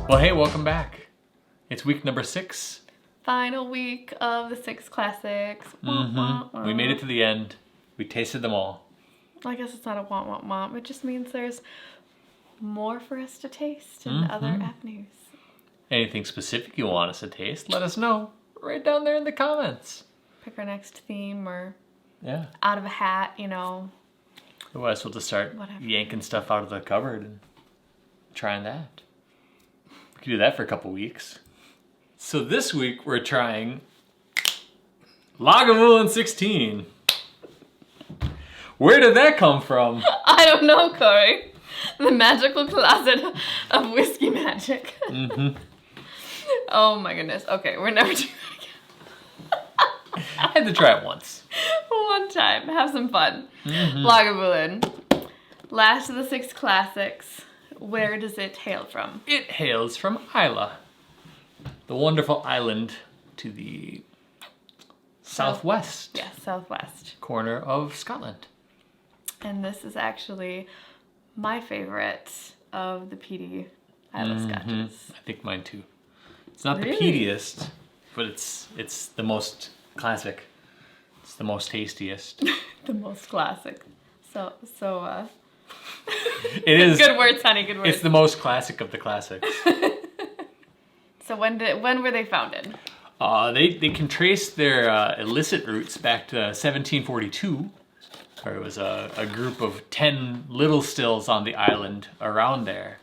Well, hey, welcome back. It's week number 6. Final week of the 6 classics. We made it to the end. We tasted them all. I guess it's not a womp. It just means there's more for us to taste in other avenues. Anything specific you want us to taste, let us know. Right down there in the comments. Pick our next theme or Yeah. out of a hat, you know. Otherwise, we'll just start yanking stuff out of the cupboard and trying that. We could do that for a couple weeks. So this week, we're trying Lagavulin 16. Where did that come from? I don't know, Corey. The magical closet of whiskey magic. Oh my goodness. Okay, we're never doing that again. I had to try it once. One time. Have some fun. Lagavulin. Last of the 6 classics. Where does it hail from? It hails from Islay, the wonderful island to the southwest southwest corner of Scotland. And this is actually my favorite of the peaty Islay scotches. I think mine too. It's not Really? the peatiest, but it's the most classic. It's the most tastiest. The most classic. So It is. good words, honey, good words. It's the most classic of the classics. So when were they founded? They can trace their illicit roots back to 1742, where it was a group of 10 little stills on the island around there.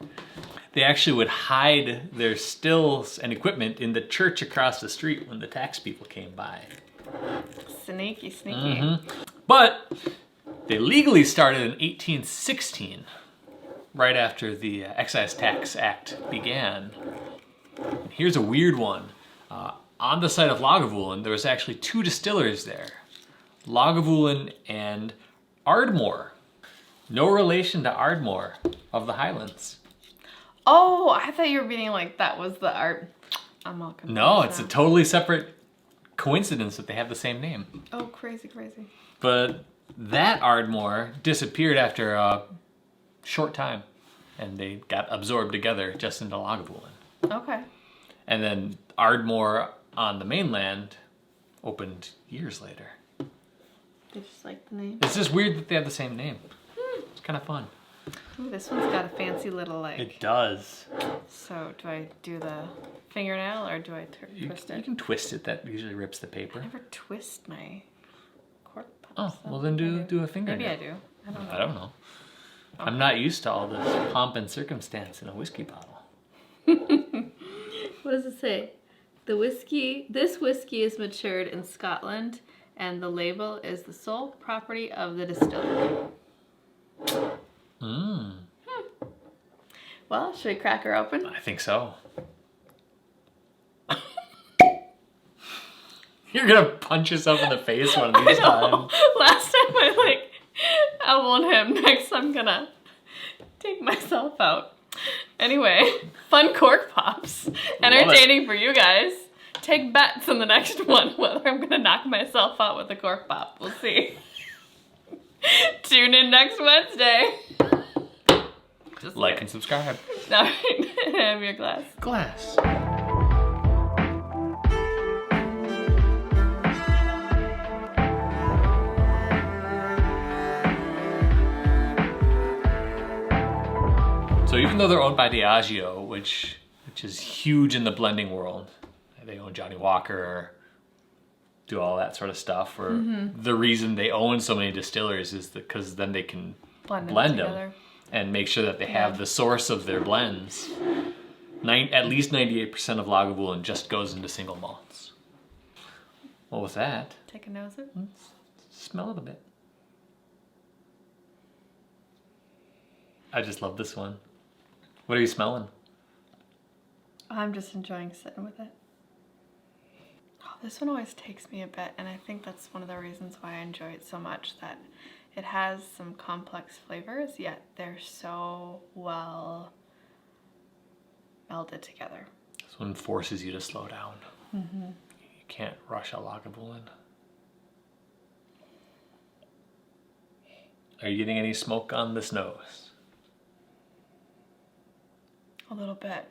They actually would hide their stills and equipment in the church across the street when the tax people came by. Sneaky. But they legally started in 1816, right after the Excise Tax Act began. And here's a weird one. On the site of Lagavulin, there was actually 2 distillers there. Lagavulin and Ardmore. No relation to Ardmore of the Highlands. Oh, I thought you were meaning like that was the art. I'm all confused. No, it's a totally separate coincidence that they have the same name. Oh, crazy. But that Ardmore disappeared after a short time, and they got absorbed together just into Lagavulin. Okay. And then Ardmore on the mainland opened years later. They just like the name. It's just weird that they have the same name. It's kind of fun. Ooh, this one's got a fancy little like. It does. So do I do the fingernail or do I twist You it? can twist it. That usually rips the I paper. never twist my cork pops. Oh, well then do a fingernail. Maybe I do. I don't know. I don't know. I'm not used to all this pomp and circumstance in a whiskey bottle. What does it say? This whiskey is matured in Scotland, and the label is the sole property of the distillery. Well, should we crack her open? I think so. You're gonna punch yourself in the face one of these times. Last time I elbowed him. Next I'm gonna take myself out. Anyway, fun cork pops. Entertaining for you guys. Take bets in the next one whether I'm gonna knock myself out with a cork pop. We'll see. Tune in next Wednesday. Just Like and subscribe. All right, have your glass. Glass. So even though they're owned by Diageo, which is huge in the blending world, they own Johnny Walker, do all that sort of stuff, or the reason they own so many distillers is because then they can blend them and make sure that they have the source of their blends. At least 98% of Lagavulin just goes into single malts. Well, with that, Take a nose it. let's smell it a bit. I just love this one. What are you smelling? I'm just enjoying sitting with it. Oh, this one always takes me a bit, and I think that's one of the reasons why I enjoy it so much, that it has some complex flavors, yet they're so well melded together. This one forces you to slow down. You can't rush a Lagavulin. Are you getting any smoke on this nose? A little bit.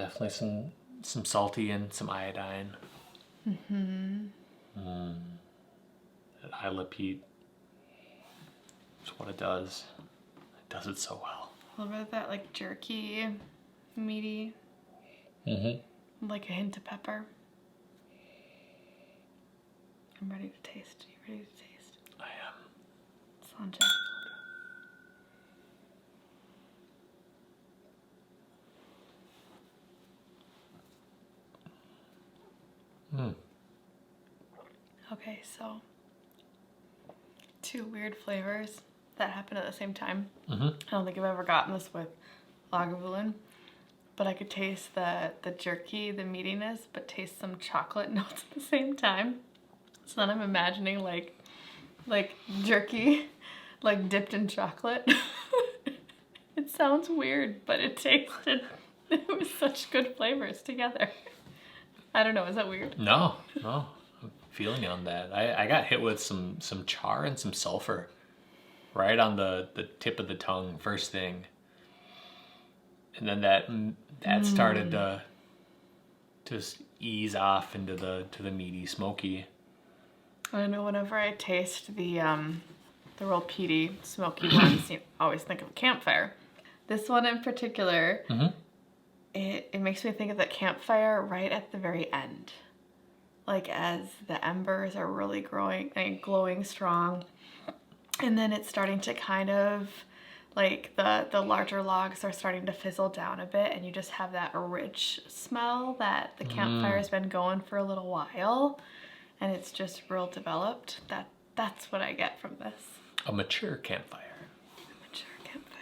Definitely some salty and some iodine. That Isla Pete. That's what it does. It does it so well. A little bit of that like jerky, meaty. Like a hint of pepper. I'm ready to taste. You ready to taste? I am. Sanjay. Okay, so 2 weird flavors that happen at the same time. I don't think I've ever gotten this with Lagavulin, but I could taste the jerky, the meatiness, but taste some chocolate notes at the same time. So then I'm imagining like jerky, like dipped in chocolate. It sounds weird, but it tasted. It was such good flavors together. I don't know. Is that weird? No. I'm feeling on that. I got hit with some char and some sulfur right on the tip of the tongue first thing. And then that started to just ease off into the meaty, smoky. I know whenever I taste the real peaty, smoky ones, you always think of a campfire. This one in particular, it makes me think of the campfire right at the very end. Like as the embers are really growing and glowing strong. And then it's starting to kind of, like the larger logs are starting to fizzle down a bit, and you just have that rich smell that the campfire's been going for a little while. And it's just real developed. That's what I get from this. A mature campfire. Mature campfire.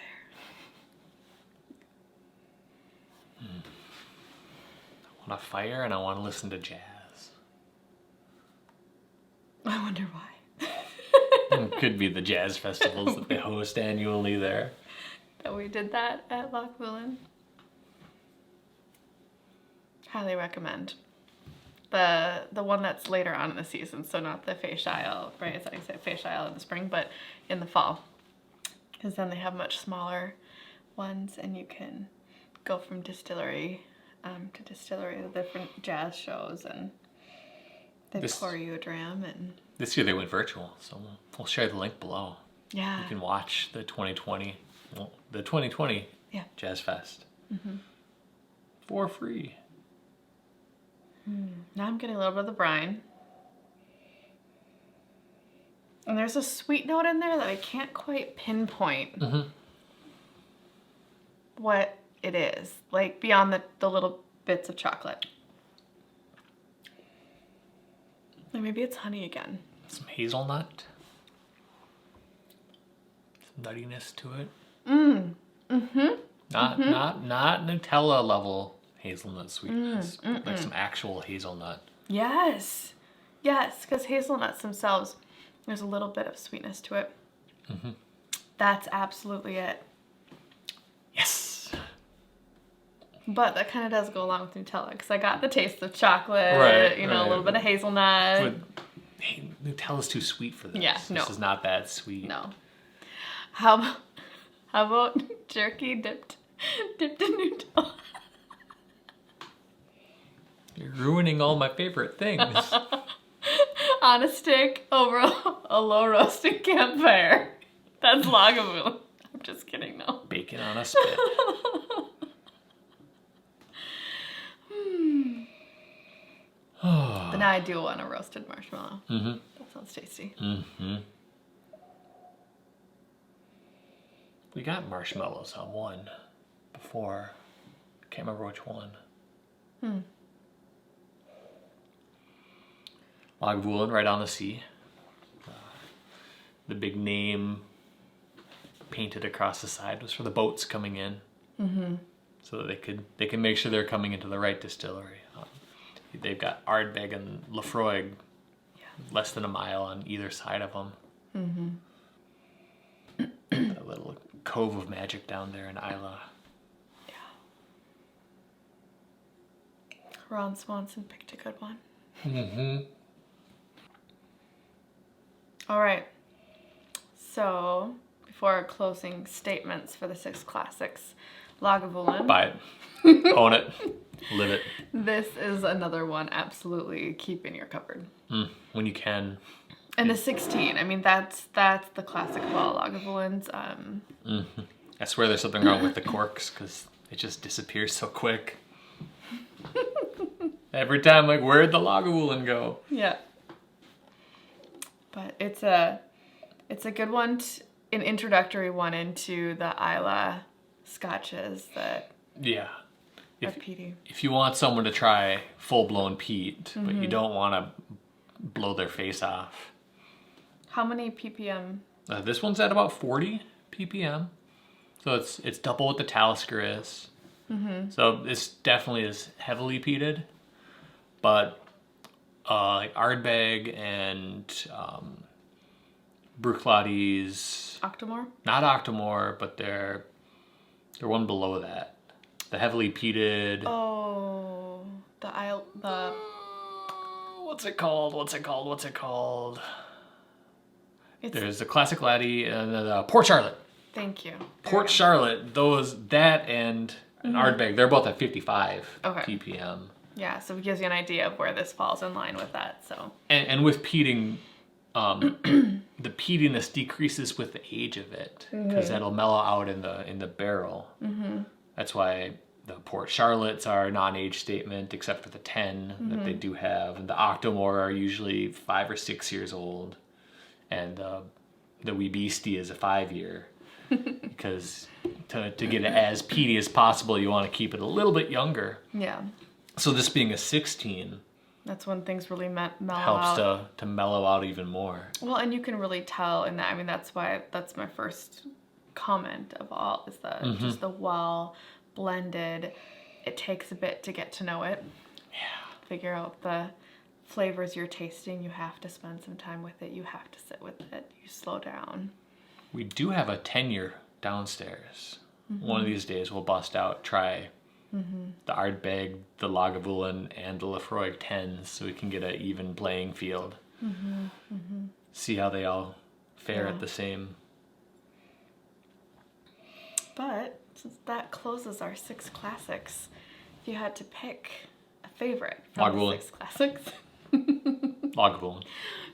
I want a fire and I want to listen to jazz. I wonder why. It could be the jazz festivals that they host annually there. That we did that at Lagavulin. Highly recommend. The one that's later on in the season, so not the Facial, right? It's like I said, Facial in the spring, but in the fall. Because then they have much smaller ones, and you can go from distillery to distillery, the different jazz shows, and they pour you a dram. And this year they went virtual, so we'll share the link below. Yeah. You can watch the 2020 Jazz Fest for free. Now I'm getting a little bit of the brine. And there's a sweet note in there that I can't quite pinpoint what it is. Like beyond the little bits of chocolate. Like maybe it's honey again. Some hazelnut. Some nuttiness to it. Not Nutella level hazelnut sweetness, like some actual hazelnut. Yes, because hazelnuts themselves, there's a little bit of sweetness to it. That's absolutely it. Yes. But that kind of does go along with Nutella, because I got the taste of chocolate, a little bit of hazelnut. But hey, Nutella's too sweet for this. Yeah, no. This is not that sweet. No. How about jerky dipped in Nutella? You're ruining all my favorite things. On a stick over a low roasted campfire. That's Lagavulin. I'm just kidding, no. Bacon on a spit. But now I do want a roasted marshmallow. That sounds tasty. We got marshmallows on one before. Can't remember which one. Lagavulin, right on the sea. The big name painted across the side was for the boats coming in, so that they can make sure they're coming into the right distillery. They've got Ardbeg and Lafroig, less than a mile on either side of them. A little cove of magic down there in Isla. Yeah. Ron Swanson picked a good one. All right. So, before our closing statements for the 6 classics, Lagavulin. Buy it. Own it. Live it. This is another one absolutely keep in your cupboard. When you can. And the 16. I mean, that's the classic of all Lagavulins. I swear there's something wrong with the corks because it just disappears so quick. Every time, like, where'd the Lagavulin go? Yeah. But it's a good one, an introductory one into the Isla scotches that are peaty. If you want someone to try full-blown peat, but you don't want to blow their face off. How many ppm? This one's at about 40 ppm. So it's double what the Talisker is. So this definitely is heavily peated. But like Ardbeg and Bruichladdich, Octomore? not Octomore, but they're one below that. The heavily peated. Oh, the What's it called? There's the Classic Laddie and the Port Charlotte. Thank you. Port Charlotte, that and an Ardbeg, they're both at 55 Okay. ppm. Yeah, so it gives you an idea of where this falls in line with that. So. And with peating, the peatiness decreases with the age of it because that'll mellow out in the barrel. That's why the Port Charlottes are a non-age statement, except for the 10 that they do have. And the Octomore are usually 5 or 6 years old, and the Wee Beastie is a 5-year. Because to get it as peaty as possible, you want to keep it a little bit younger. Yeah. So this being a 16, that's when things really mellow helps out. to mellow out even more. Well, and you can really tell in that. I mean, that's my first comment of all is just the well blended. It takes a bit to get to know it. Yeah. Figure out the flavors you're tasting. You have to spend some time with it. You have to sit with it. You slow down. We do have a 10-year downstairs. One of these days we'll bust out, try the Ardbeg, the Lagavulin, and the Laphroaig 10s so we can get an even playing field. See how they all fare at the same. But since that closes our 6 classics, if you had to pick a favorite from the 6 classics. Lagavulin.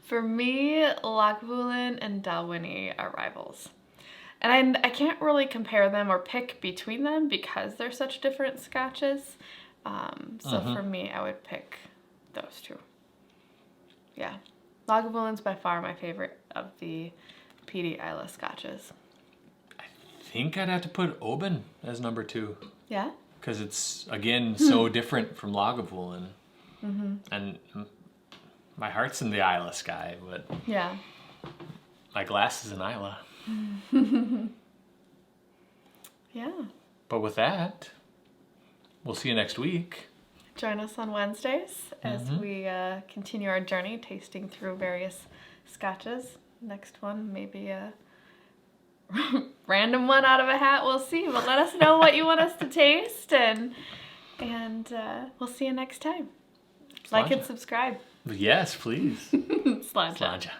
For me, Lagavulin and Dalwhinnie are rivals. And I can't really compare them or pick between them because they're such different scotches. So for me, I would pick those two. Yeah. Lagavulin's by far my favorite of the peaty Isla scotches. I think I'd have to put Oban as number 2. Yeah? Because it's, again, so different from Lagavulin. And my heart's in the Isla sky, but yeah, my glass is in Isla. Yeah. But with that, we'll see you next week. Join us on Wednesdays as we continue our journey tasting through various scotches. Next one, maybe a random one out of a hat. We'll see. But let us know what you want us to taste, and we'll see you next time. Like and subscribe. Yes, please. Sláinte. Sláinte.